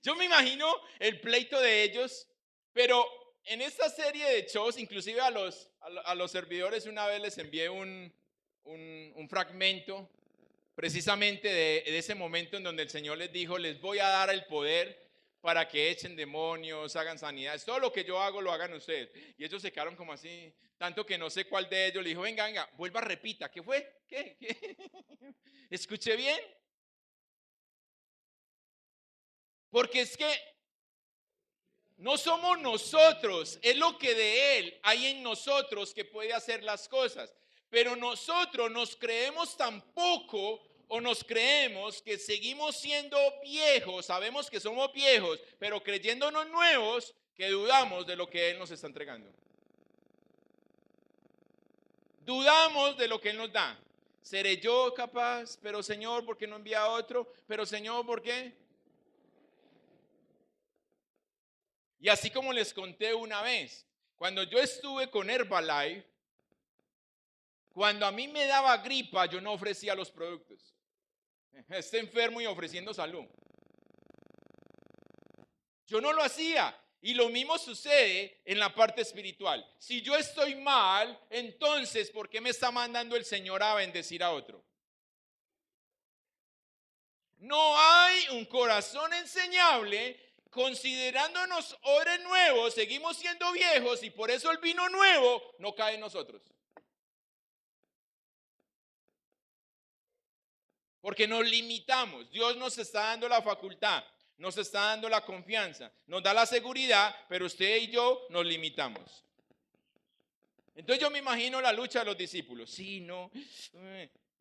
Yo me imagino el pleito de ellos, pero en esta serie de shows, inclusive a los servidores una vez les envié un fragmento precisamente de ese momento en donde el Señor les dijo, les voy a dar el poder para que echen demonios, hagan sanidades, todo lo que yo hago lo hagan ustedes. Y ellos se quedaron como así, tanto que no sé cuál de ellos le dijo, venga, venga, vuelva, repita, ¿qué fue? ¿Qué? ¿Escuché bien? Porque es que no somos nosotros, es lo que de Él hay en nosotros que puede hacer las cosas. Pero nosotros nos creemos tan poco o nos creemos que seguimos siendo viejos, sabemos que somos viejos, pero creyéndonos nuevos, que dudamos de lo que Él nos está entregando. Dudamos de lo que Él nos da. ¿Seré yo capaz? Pero Señor, ¿por qué no envía a otro? Pero Señor, ¿por qué? Y así como les conté una vez, cuando yo estuve con Herbalife, cuando a mí me daba gripa, yo no ofrecía los productos. Esté enfermo y ofreciendo salud. Yo no lo hacía. Y lo mismo sucede en la parte espiritual. Si yo estoy mal, entonces, ¿por qué me está mandando el Señor a bendecir a otro? No hay un corazón enseñable considerándonos odres nuevos, seguimos siendo viejos y por eso el vino nuevo no cae en nosotros. Porque nos limitamos. Dios nos está dando la facultad, nos está dando la confianza, nos da la seguridad, pero usted y yo nos limitamos. Entonces yo me imagino la lucha de los discípulos. Sí, no.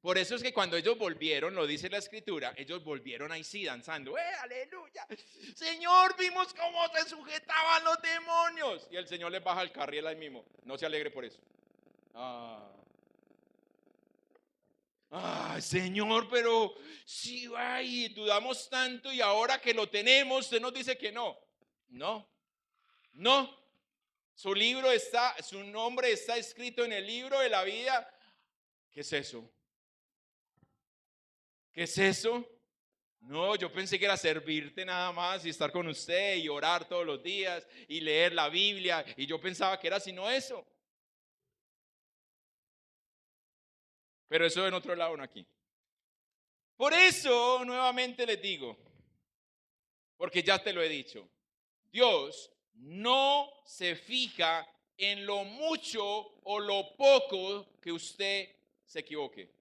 Por eso es que cuando ellos volvieron, lo dice la escritura, ellos volvieron ahí sí danzando. Aleluya! Señor, vimos cómo se sujetaban los demonios. Y el Señor les baja el carriel ahí mismo. No se alegre por eso. Señor, pero sí, ay, dudamos tanto y ahora que lo tenemos, usted nos dice que no. No, no. Su nombre está escrito en el libro de la vida. ¿Qué es eso? ¿Qué es eso? No, yo pensé que era servirte nada más y estar con usted y orar todos los días y leer la Biblia. Y yo pensaba que era sino eso. Pero eso en otro lado, no aquí. Por eso, nuevamente les digo, porque ya te lo he dicho, Dios no se fija en lo mucho o lo poco que usted se equivoque.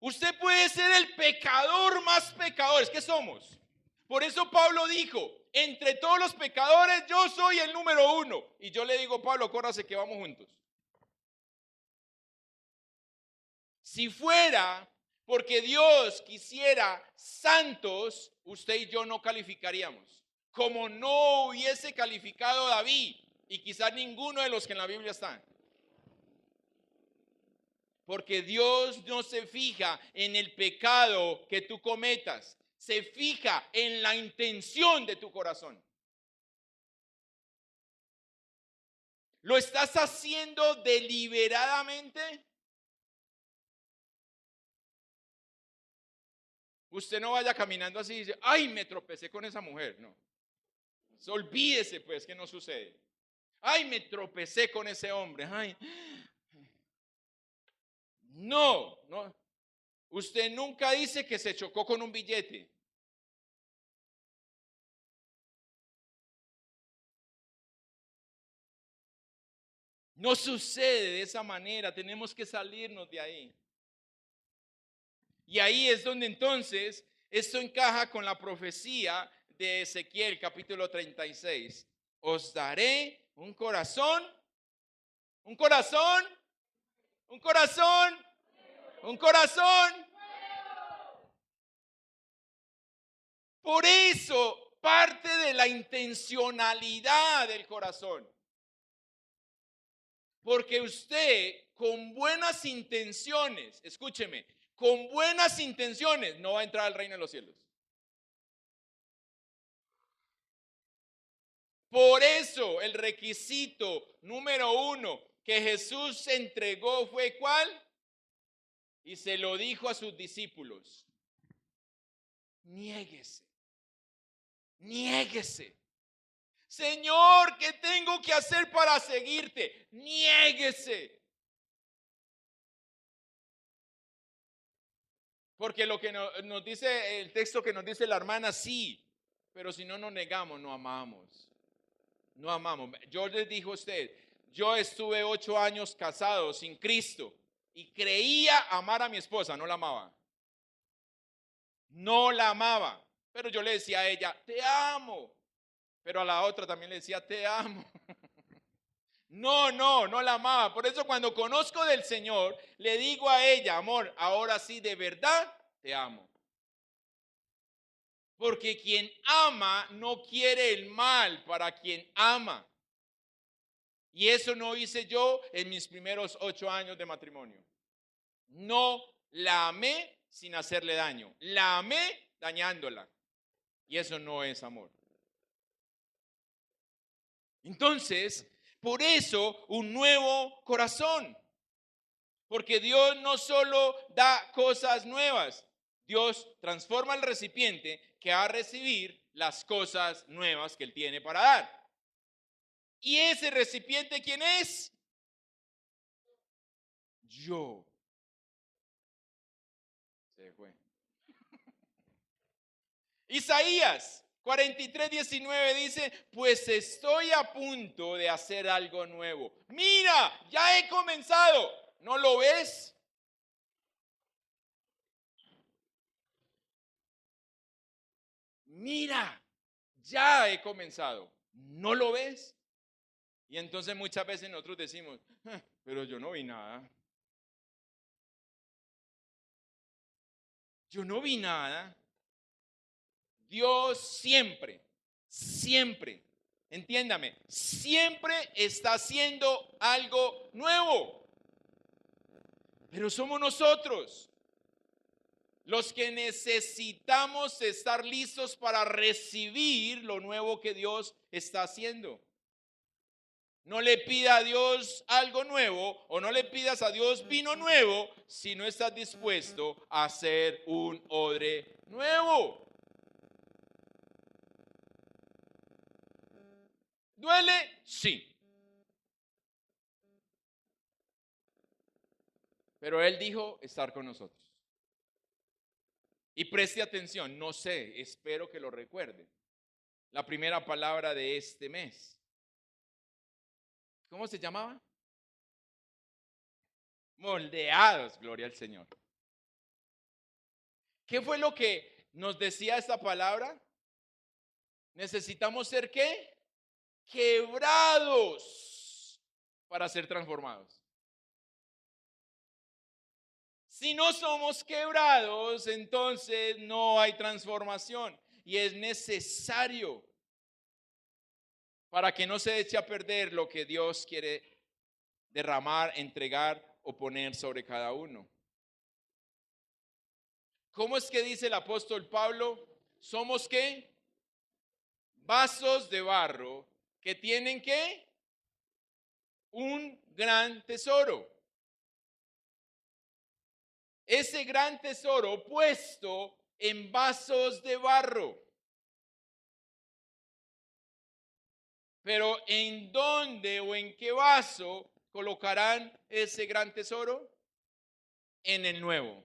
Usted puede ser el pecador más pecador, es que somos. Por eso Pablo dijo, entre todos los pecadores yo soy el número 1. Y yo le digo, Pablo, córrase que vamos juntos. Si fuera porque Dios quisiera santos, usted y yo no calificaríamos. Como no hubiese calificado David y quizás ninguno de los que en la Biblia están. Porque Dios no se fija en el pecado que tú cometas, se fija en la intención de tu corazón. ¿Lo estás haciendo deliberadamente? Usted no vaya caminando así y dice, ay, me tropecé con esa mujer. No. Olvídese pues que no sucede. Ay, me tropecé con ese hombre. Ay. No, no. Usted nunca dice que se chocó con un billete. No sucede de esa manera. Tenemos que salirnos de ahí. Y ahí es donde entonces esto encaja con la profecía de Ezequiel capítulo 36. Os daré un corazón, un corazón, un corazón, un corazón. Por eso parte de la intencionalidad del corazón. Porque usted con buenas intenciones, escúcheme, con buenas intenciones no va a entrar al reino de los cielos. Por eso el requisito número 1 que Jesús entregó fue ¿cuál? Y se lo dijo a sus discípulos. Niéguese. Niéguese. Señor, ¿qué tengo que hacer para seguirte? Niéguese. Porque lo que nos dice el texto que nos dice la hermana, sí, pero si no nos negamos, no amamos. No amamos. Yo les dije a usted, yo estuve 8 años casado sin Cristo y creía amar a mi esposa, no la amaba. No la amaba, pero yo le decía a ella, te amo. Pero a la otra también le decía, te amo. No la amaba. Por eso cuando conozco del Señor, le digo a ella, amor, ahora sí de verdad te amo. Porque quien ama no quiere el mal para quien ama. Y eso no hice yo en mis primeros 8 años de matrimonio. No la amé sin hacerle daño. La amé dañándola. Y eso no es amor. Entonces, por eso un nuevo corazón. Porque Dios no solo da cosas nuevas. Dios transforma el recipiente que va a recibir las cosas nuevas que Él tiene para dar. ¿Y ese recipiente quién es? Yo. Se fue. Isaías 43:19 dice, pues estoy a punto de hacer algo nuevo. Mira, ya he comenzado. ¿No lo ves? Mira, ya he comenzado. ¿No lo ves? Y entonces muchas veces nosotros decimos, pero yo no vi nada. Yo no vi nada. Dios siempre, siempre, entiéndame, siempre está haciendo algo nuevo. Pero somos nosotros los que necesitamos estar listos para recibir lo nuevo que Dios está haciendo. No le pida a Dios algo nuevo o no le pidas a Dios vino nuevo si no estás dispuesto a hacer un odre nuevo. ¿Duele? Sí. Pero Él dijo estar con nosotros. Y preste atención, no sé, espero que lo recuerde. La primera palabra de este mes. ¿Cómo se llamaba? Moldeados, gloria al Señor. ¿Qué fue lo que nos decía esta palabra? Necesitamos ser ¿qué? Quebrados para ser transformados. Si no somos quebrados, entonces no hay transformación. Y es necesario para que no se eche a perder lo que Dios quiere derramar, entregar o poner sobre cada uno. ¿Cómo es que dice el apóstol Pablo? ¿Somos qué? Vasos de barro que tienen ¿qué? Un gran tesoro. Ese gran tesoro puesto en vasos de barro. Pero ¿en dónde o en qué vaso colocarán ese gran tesoro? En el nuevo,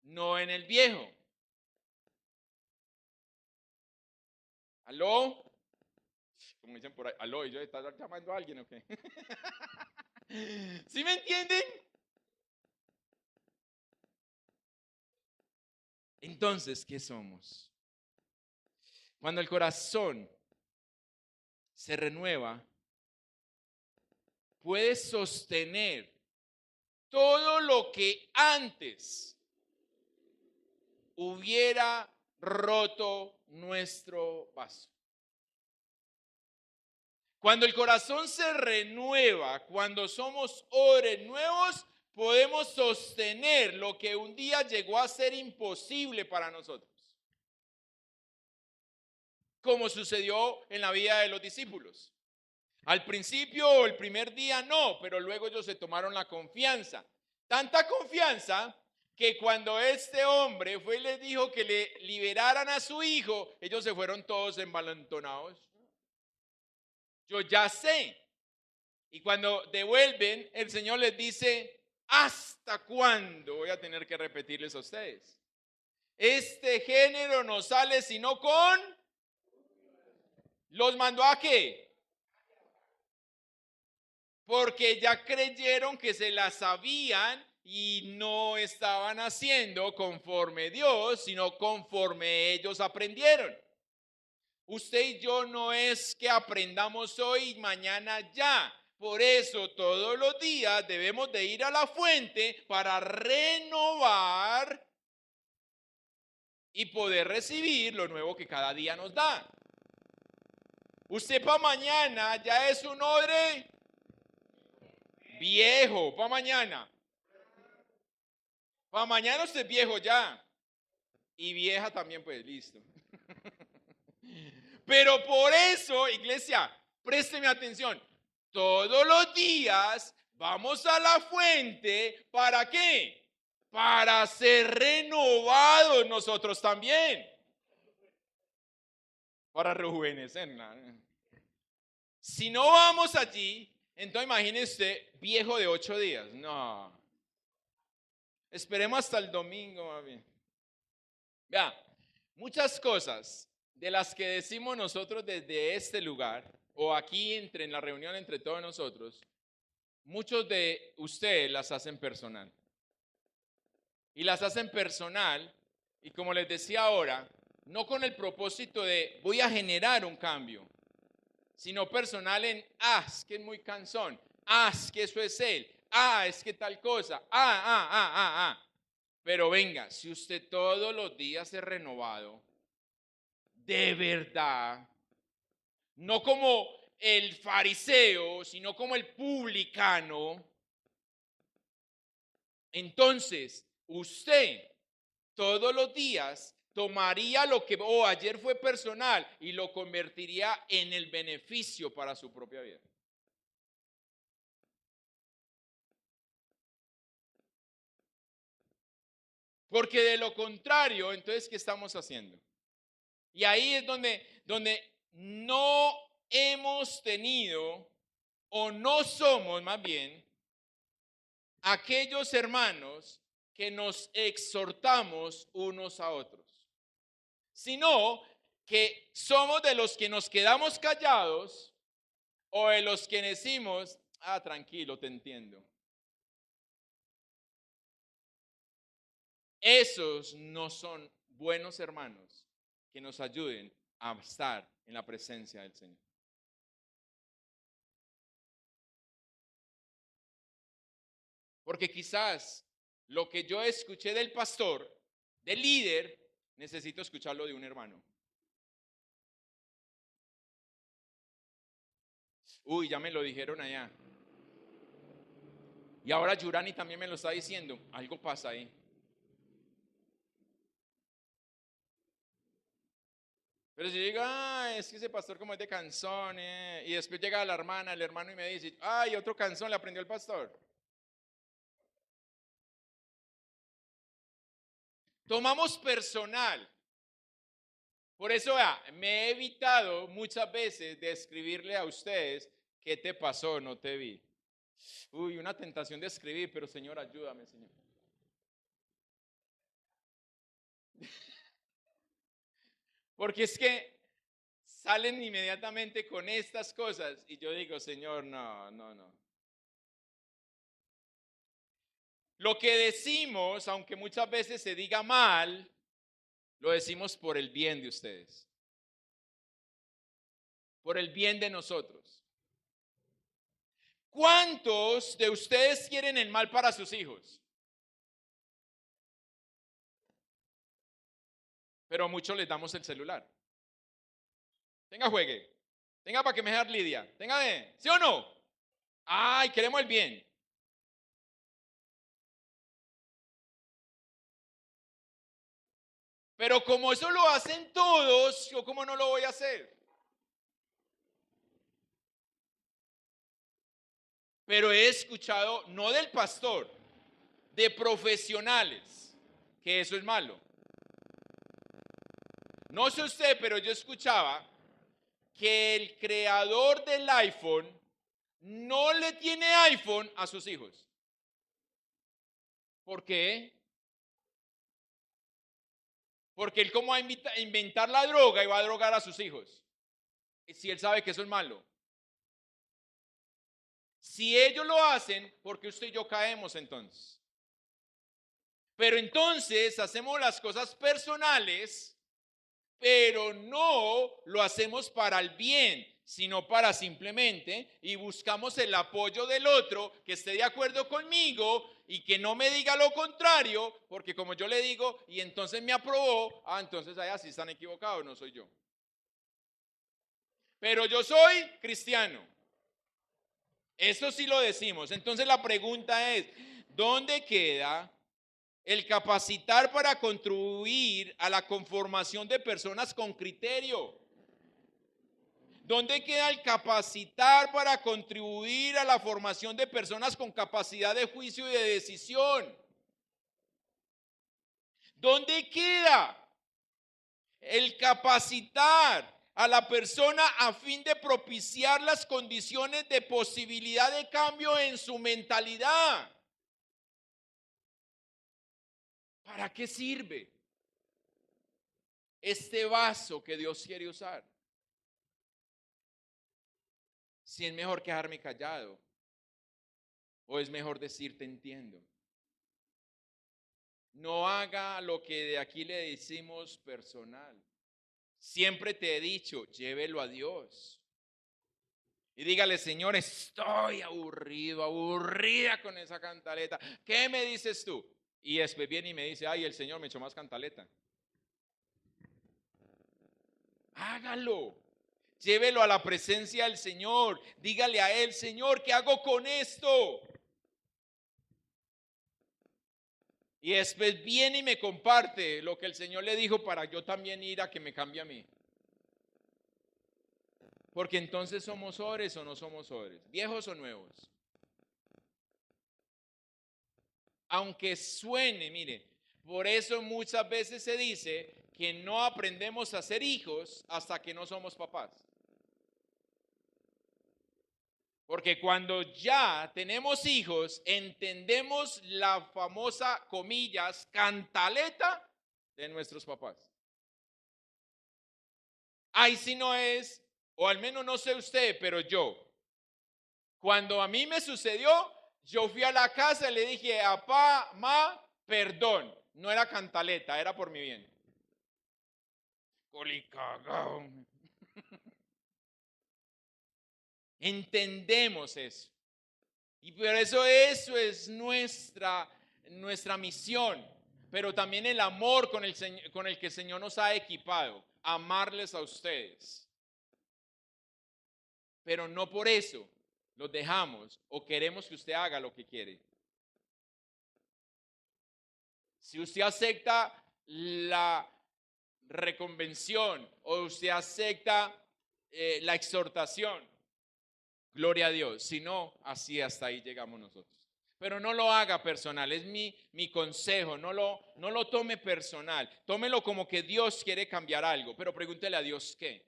no en el viejo. ¿Aló? Como dicen por ahí, ¿aló? ¿Y yo estás llamando a alguien o qué? ¿Sí me entienden? Entonces, ¿qué somos? Cuando el corazón se renueva, puede sostener todo lo que antes hubiera roto nuestro vaso. Cuando el corazón se renueva, cuando somos odres nuevos, podemos sostener lo que un día llegó a ser imposible para nosotros. Como sucedió en la vida de los discípulos. Al principio, el primer día no, pero luego ellos se tomaron la confianza. Tanta confianza que cuando este hombre fue y les dijo que le liberaran a su hijo, ellos se fueron todos envalentonados. Yo ya sé. Y cuando devuelven, el Señor les dice, ¿hasta cuándo voy a tener que repetirles a ustedes? Este género no sale sino con... ¿Los mandó a qué? Porque ya creyeron que se las sabían y no estaban haciendo conforme Dios, sino conforme ellos aprendieron. Usted y yo no es que aprendamos hoy y mañana ya. Por eso todos los días debemos de ir a la fuente para renovar y poder recibir lo nuevo que cada día nos da. Usted para mañana ya es un odre viejo, para mañana. Para mañana usted es viejo ya. Y vieja también, pues listo. Pero por eso, iglesia, présteme atención. Todos los días vamos a la fuente, ¿para qué? Para ser renovados nosotros también. Para rejuvenecerla. Si no vamos allí, entonces imagínese usted, viejo de 8 días. No. Esperemos hasta el domingo, más bien. Vea, Muchas cosas de las que decimos nosotros desde este lugar o aquí en la reunión entre todos nosotros, muchos de ustedes las hacen personal. Y las hacen personal y como les decía ahora, no con el propósito de voy a generar un cambio, sino personal en, es que es muy cansón, es que eso es él, es que tal cosa, Pero venga, si usted todos los días es renovado, de verdad, no como el fariseo, sino como el publicano, entonces usted todos los días tomaría lo que ayer fue personal y lo convertiría en el beneficio para su propia vida. Porque de lo contrario, entonces, ¿qué estamos haciendo? Y ahí es donde no hemos tenido, o no somos más bien, aquellos hermanos que nos exhortamos unos a otros, sino que somos de los que nos quedamos callados o de los que decimos, tranquilo, te entiendo. Esos no son buenos hermanos que nos ayuden a estar en la presencia del Señor. Porque quizás lo que yo escuché del pastor, del líder, necesito escucharlo de un hermano. Uy, ya me lo dijeron allá. Y ahora Yurani también me lo está diciendo. Algo pasa ahí. Pero si yo digo, es que ese pastor como es de canzón, y después llega la hermana, el hermano y me dice, otro canzón le aprendió el pastor. Tomamos personal. Por eso me he evitado muchas veces de escribirle a ustedes, ¿qué te pasó? No te vi. Uy, una tentación de escribir, pero Señor, ayúdame, Señor. Porque es que salen inmediatamente con estas cosas y yo digo, Señor, no. Lo que decimos, aunque muchas veces se diga mal, lo decimos por el bien de ustedes, por el bien de nosotros. ¿Cuántos de ustedes quieren el mal para sus hijos? Pero a muchos les damos el celular. Tenga, juegue. Tenga para que me deje Lidia. Tenga de, ¿sí o no? Queremos el bien. Pero como eso lo hacen todos, ¿yo cómo no lo voy a hacer? Pero he escuchado, no del pastor, de profesionales, que eso es malo. No sé usted, pero yo escuchaba que el creador del iPhone no le tiene iPhone a sus hijos. ¿Por qué? Porque él cómo va a inventar la droga y va a drogar a sus hijos. Si él sabe que eso es malo. Si ellos lo hacen, ¿por qué usted y yo caemos entonces? Pero entonces hacemos las cosas personales, pero no lo hacemos para el bien, sino para simplemente y buscamos el apoyo del otro que esté de acuerdo conmigo y que no me diga lo contrario, porque como yo le digo y entonces me aprobó, entonces allá sí están equivocados, no soy yo. Pero yo soy cristiano. Eso sí lo decimos. Entonces la pregunta es, ¿dónde queda el capacitar para contribuir a la conformación de personas con criterio? ¿Dónde queda el capacitar para contribuir a la formación de personas con capacidad de juicio y de decisión? ¿Dónde queda el capacitar a la persona a fin de propiciar las condiciones de posibilidad de cambio en su mentalidad? ¿Para qué sirve? este vaso que Dios quiere usar. Si es mejor quedarme callado o es mejor decir te entiendo. No haga lo que de aquí le decimos personal. Siempre te he dicho, llévelo a Dios. Y dígale, Señor, estoy aburrido, aburrida con esa cantaleta. ¿Qué me dices tú? Y después viene y me dice, ay, el Señor me echó más cantaleta. Hágalo. Llévelo a la presencia del Señor. Dígale a Él, Señor, ¿qué hago con esto? Y después viene y me comparte lo que el Señor le dijo para yo también ir a que me cambie a mí. Porque entonces somos hombres o no somos hombres, viejos o nuevos. Aunque suene, mire, por eso muchas veces se dice que no aprendemos a ser hijos hasta que no somos papás. Porque cuando ya tenemos hijos, entendemos la famosa, comillas, cantaleta de nuestros papás. Ahí sí no es, o al menos no sé usted, pero yo. Cuando a mí me sucedió, yo fui a la casa y le dije, papá, ma, perdón. No era cantaleta, era por mi bien. Colicagao. Entendemos eso. Y por eso es nuestra misión. Pero también el amor con el que el Señor nos ha equipado. Amarles a ustedes. Pero no por eso los dejamos o queremos que usted haga lo que quiere. Si usted acepta la reconvención o usted acepta la exhortación, gloria a Dios. Si no, así hasta ahí llegamos nosotros. Pero no lo haga personal, es mi consejo, no lo tome personal. Tómelo como que Dios quiere cambiar algo, pero pregúntele a Dios qué.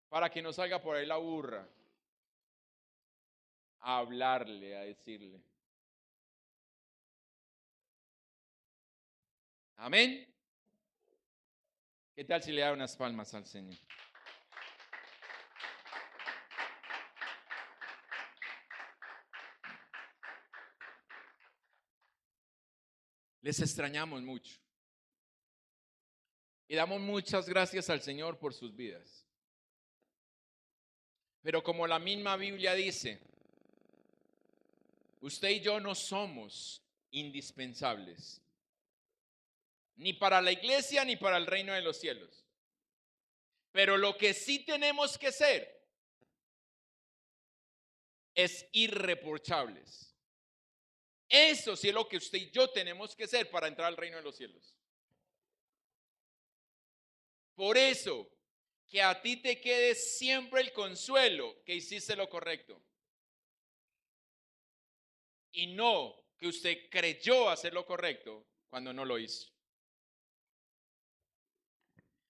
Para que no salga por ahí la burra. A hablarle, a decirle. Amén. ¿Qué tal si le da unas palmas al Señor? Les extrañamos mucho. Y damos muchas gracias al Señor por sus vidas. Pero como la misma Biblia dice, usted y yo no somos indispensables. Ni para la iglesia ni para el reino de los cielos. Pero lo que sí tenemos que ser es irreprochables. Eso sí es lo que usted y yo tenemos que ser para entrar al reino de los cielos. Por eso, que a ti te quede siempre el consuelo que hiciste lo correcto. Y no que usted creyó hacer lo correcto cuando no lo hizo.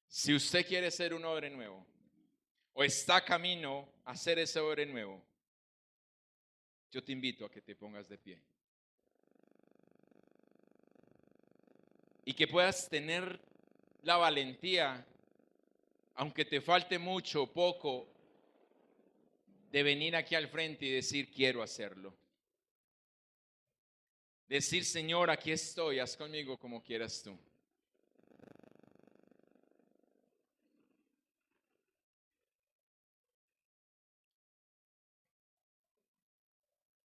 Si usted quiere ser un hombre nuevo o está camino a ser ese hombre nuevo, yo te invito a que te pongas de pie. Y que puedas tener la valentía, aunque te falte mucho o poco, de venir aquí al frente y decir, quiero hacerlo. Decir, Señor, aquí estoy, haz conmigo como quieras tú.